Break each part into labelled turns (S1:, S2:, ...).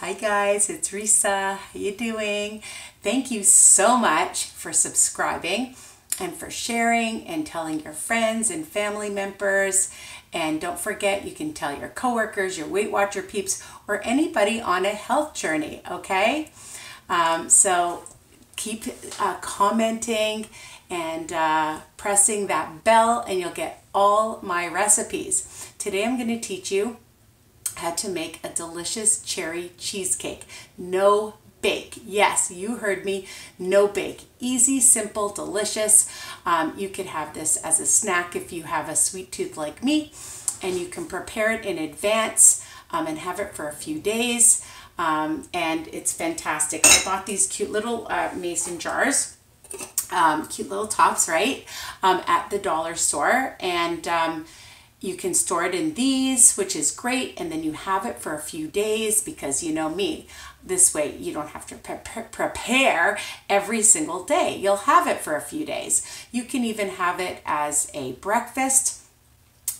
S1: Hi guys, it's Risa. How you doing? Thank you so much for subscribing and for sharing and telling your friends and family members. And don't forget, you can tell your coworkers, your Weight Watcher peeps, or anybody on a health journey, okay? So keep commenting and pressing that bell and you'll get all my recipes. Today I'm going to teach you how to make a delicious cherry cheesecake. No bake. Yes, you heard me. No bake. Easy, simple, delicious. You could have this as a snack if you have a sweet tooth like me, and you can prepare it in advance and have it for a few days. And it's fantastic. I bought these cute little mason jars, cute little tops, right, at the dollar store, and you can store it in these, which is great, and then you have it for a few days because you know me. This way you don't have to prepare every single day. You'll have it for a few days. You can even have it as a breakfast,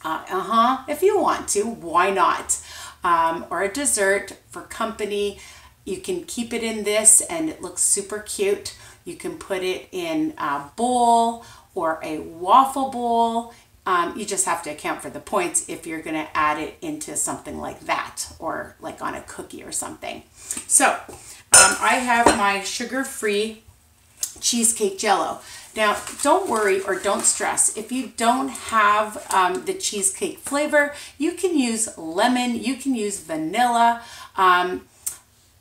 S1: if you want to, why not? Or a dessert for company. You can keep it in this and it looks super cute. You can put it in a bowl or a waffle bowl. You just have to account for the points if you're going to add it into something like that or like on a cookie or something. So I have my sugar-free cheesecake jello. Now, don't worry or don't stress. If you don't have the cheesecake flavor, you can use lemon, you can use vanilla, and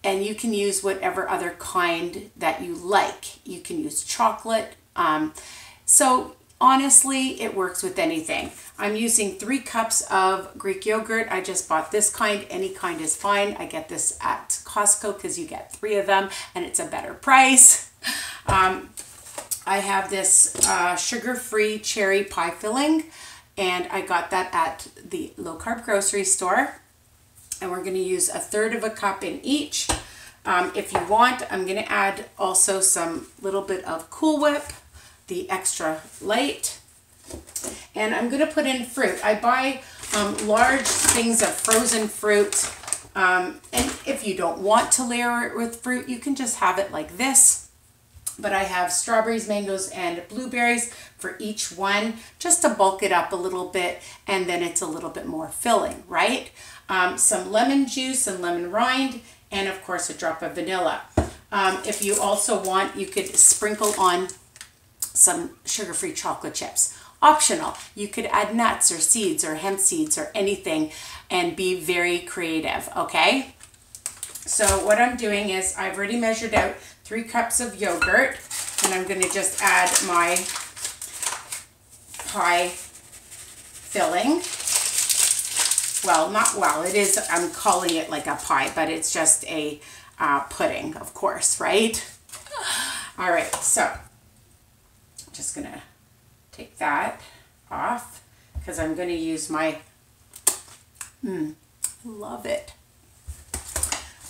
S1: you can use whatever other kind that you like. You can use chocolate. So honestly, it works with anything. I'm using 3 cups of Greek yogurt. I just bought this kind. Any kind is fine. I get this at Costco because you get 3 of them and it's a better price. I have this sugar-free cherry pie filling, and I got that at the low-carb grocery store. And we're going to use 1/3 of a cup in each. If you want, I'm going to add also some little bit of Cool Whip, the extra light, and I'm going to put in fruit. I buy large things of frozen fruit, and if you don't want to layer it with fruit, you can just have it like this. But I have strawberries, mangoes, and blueberries for each one, just to bulk it up a little bit, and then it's a little bit more filling, right? Some lemon juice and lemon rind, and of course a drop of vanilla. If you also want, you could sprinkle on some sugar-free chocolate chips. Optional. You could add nuts or seeds or hemp seeds or anything and be very creative, okay? So what I'm doing is I've already measured out 3 cups of yogurt, and I'm going to just add my pie filling. It is, I'm calling it like a pie, but it's just a pudding, of course, right? All right, so just gonna take that off because I'm going to use my love it.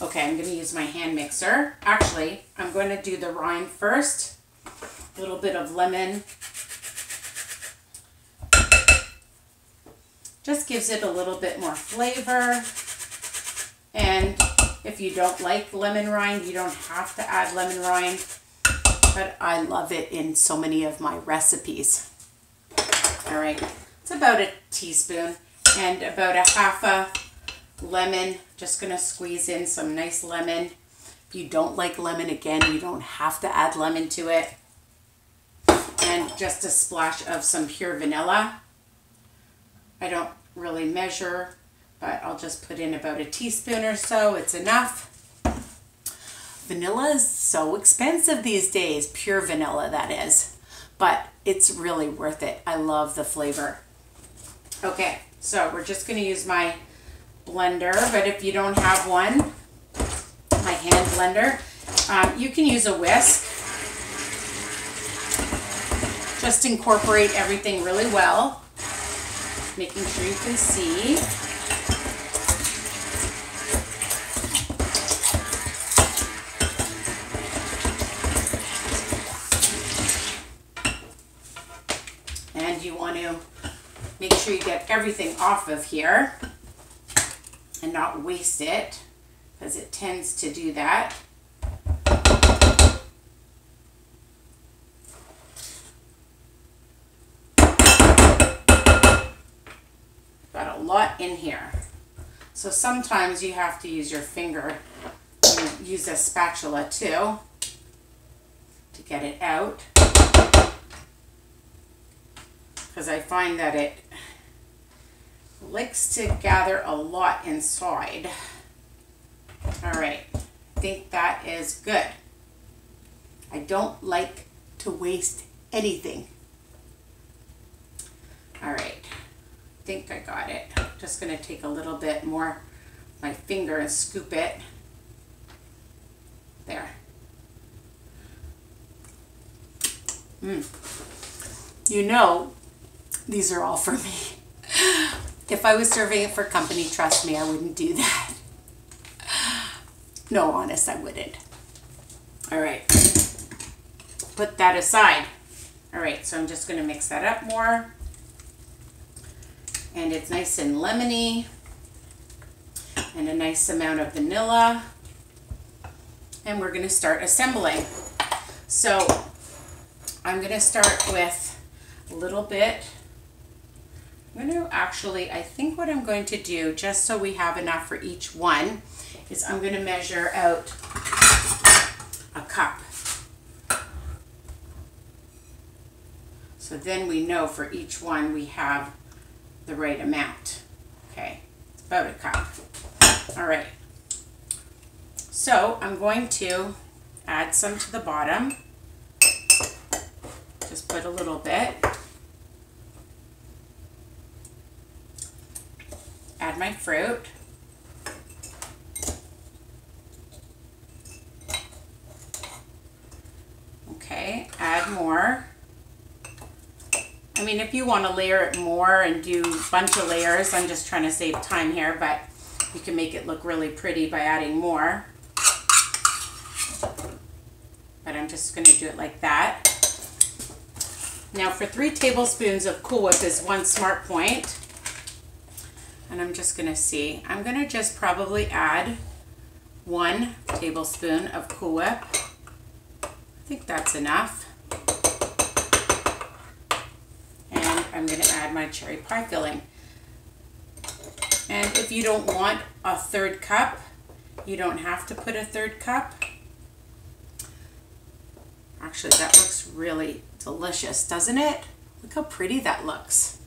S1: Okay, I'm going to use my hand mixer. Actually, I'm going to do the rind first. A little bit of lemon. Just gives it a little bit more flavor. And if you don't like lemon rind, you don't have to add lemon rind. But I love it in so many of my recipes. All right, it's about a teaspoon and about a 1/2 lemon. Just gonna squeeze in some nice lemon. If you don't like lemon, again, you don't have to add lemon to it. And just a splash of some pure vanilla. I don't really measure, but I'll just put in about a teaspoon or so. It's enough. Vanilla is so expensive these days, pure vanilla that is, but it's really worth it. I love the flavor. Okay, so we're just going to use my blender, but if you don't have one, my hand blender, you can use a whisk. Just incorporate everything really well, making sure you can see. And you want to make sure you get everything off of here and not waste it. because it tends to do that. Got a lot in here. So sometimes you have to use your finger and use a spatula too to get it out, because I find that it likes to gather a lot inside. All right, I think that is good. I don't like to waste anything. All right, I think I got it. Just gonna take a little bit more my finger and scoop it. There. You know, these are all for me. If I was serving it for company, trust me, I wouldn't do that. No, honest, I wouldn't. All right, put that aside. All right, so I'm just gonna mix that up more. And it's nice and lemony, and a nice amount of vanilla. And we're gonna start assembling. So I'm gonna start with a little bit. I'm gonna actually, I think what I'm going to do, just so we have enough for each one, is I'm gonna measure out a cup. So then we know for each one we have the right amount. Okay, it's about a cup. All right. So I'm going to add some to the bottom. Just put a little bit. Add my fruit. Okay, add more. I mean, if you want to layer it more and do a bunch of layers, I'm just trying to save time here, but you can make it look really pretty by adding more. But I'm just going to do it like that. Now for 3 tablespoons of Cool Whip is 1 Smart Point. And I'm just going to see. I'm going to just probably add 1 tablespoon of Cool Whip. I think that's enough. And I'm going to add my cherry pie filling. And if you don't want a 1/3 cup, you don't have to put a 1/3 cup. Actually, that looks really delicious, doesn't it? Look how pretty that looks.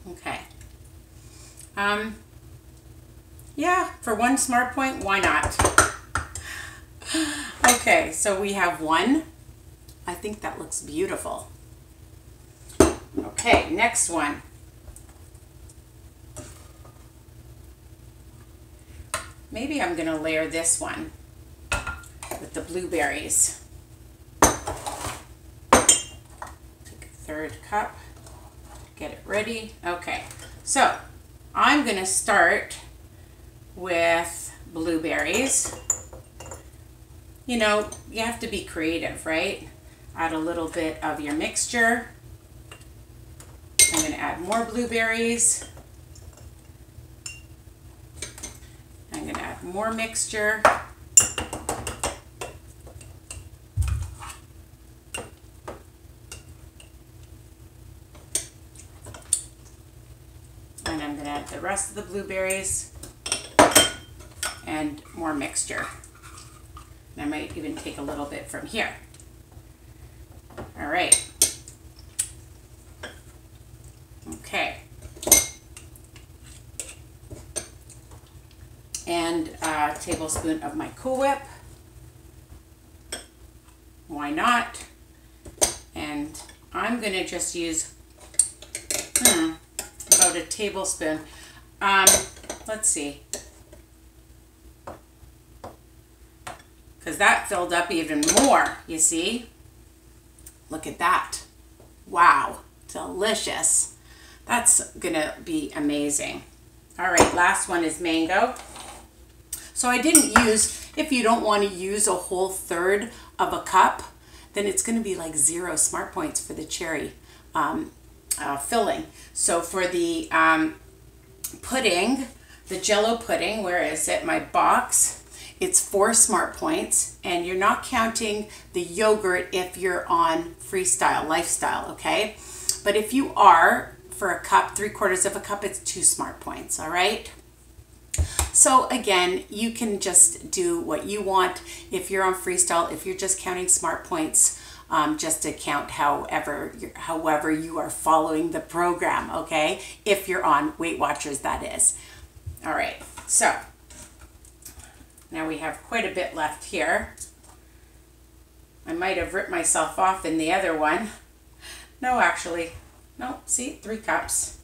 S1: Okay. Yeah, for 1 Smart Point, why not? Okay, so we have 1. I think that looks beautiful. Okay, next one. Maybe I'm gonna layer this one with the blueberries. Take a 1/3 cup, get it ready. Okay, so I'm gonna start with blueberries. You know, you have to be creative, right? Add a little bit of your mixture. I'm gonna add more blueberries. I'm gonna add more mixture. And I'm gonna add the rest of the blueberries and more mixture. And I might even take a little bit from here. All right. Okay. And a tablespoon of my Cool Whip. Why not? And I'm gonna just use about a tablespoon. Let's see. Because that filled up even more, you see? Look at that. Wow, delicious. That's gonna be amazing. All right, last one is mango. So I didn't use, if you don't want to use a whole 1/3 of a cup, then it's gonna be like 0 Smart Points for the cherry filling. So for the pudding, the JELLO pudding, where is it? My box. It's 4 smart points, and you're not counting the yogurt if you're on freestyle lifestyle, okay? But if you are, for a cup, 3/4 of a cup, it's 2 smart points, all right? So again, you can just do what you want. If you're on freestyle, if you're just counting smart points, just to count however you are following the program, okay? If you're on Weight Watchers, that is. All right, so now we have quite a bit left here. I might have ripped myself off in the other one. No, actually, no, see, 3 cups.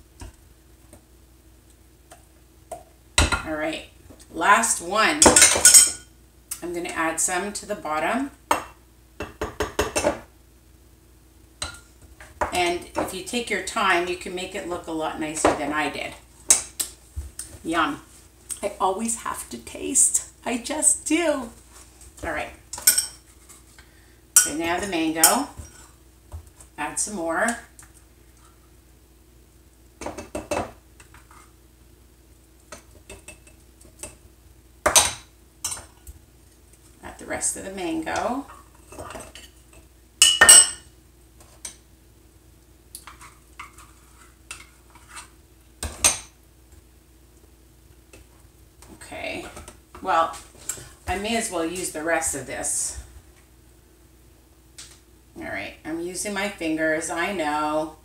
S1: All right, last one. I'm gonna add some to the bottom. And if you take your time, you can make it look a lot nicer than I did. Yum. I always have to taste. I just do. All right. Okay, now the mango. Add some more. Add the rest of the mango. Okay, well, I may as well use the rest of this. All right, I'm using my fingers, I know.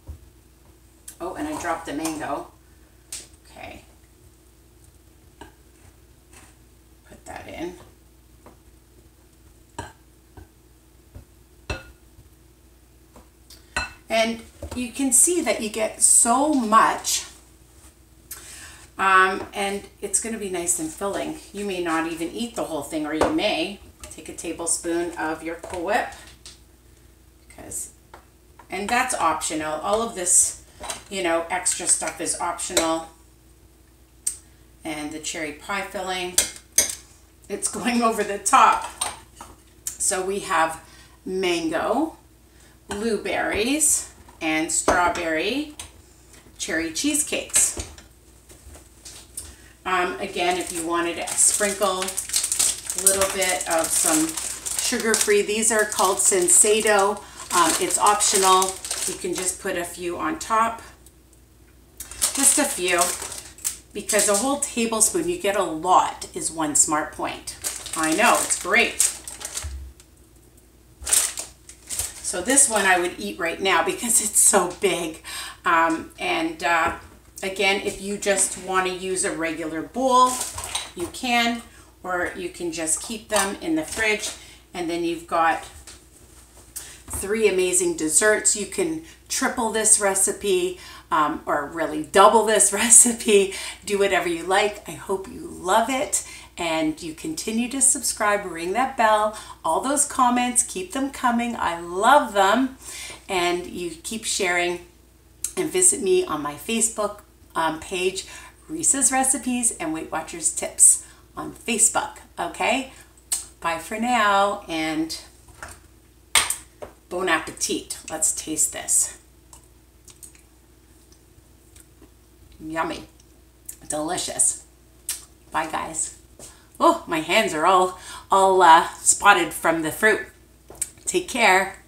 S1: Oh, and I dropped the mango. Okay. Put that in. And you can see that you get so much. And it's going to be nice and filling. You may not even eat the whole thing, or you may take a tablespoon of your Cool Whip, and that's optional. All of this, you know, extra stuff is optional. And the cherry pie filling, it's going over the top. So we have mango, blueberries, and strawberry cherry cheesecakes. Again, if you wanted to sprinkle a little bit of some sugar-free, these are called Sensado. It's optional. You can just put a few on top. Just a few, because a whole tablespoon, you get a lot, is 1 smart point. I know, it's great. So this one I would eat right now because it's so big. Again, if you just want to use a regular bowl, you can, or you can just keep them in the fridge, and then you've got 3 amazing desserts. You can triple this recipe, or really double this recipe. Do whatever you like. I hope you love it, and you continue to subscribe, ring that bell, all those comments, keep them coming. I love them, and you keep sharing, and visit me on my Facebook page, Risa's Recipes and Weight Watchers Tips on Facebook. Okay, bye for now, and bon appetit. Let's taste this. Yummy, delicious. Bye, guys. Oh, my hands are all spotted from the fruit. Take care.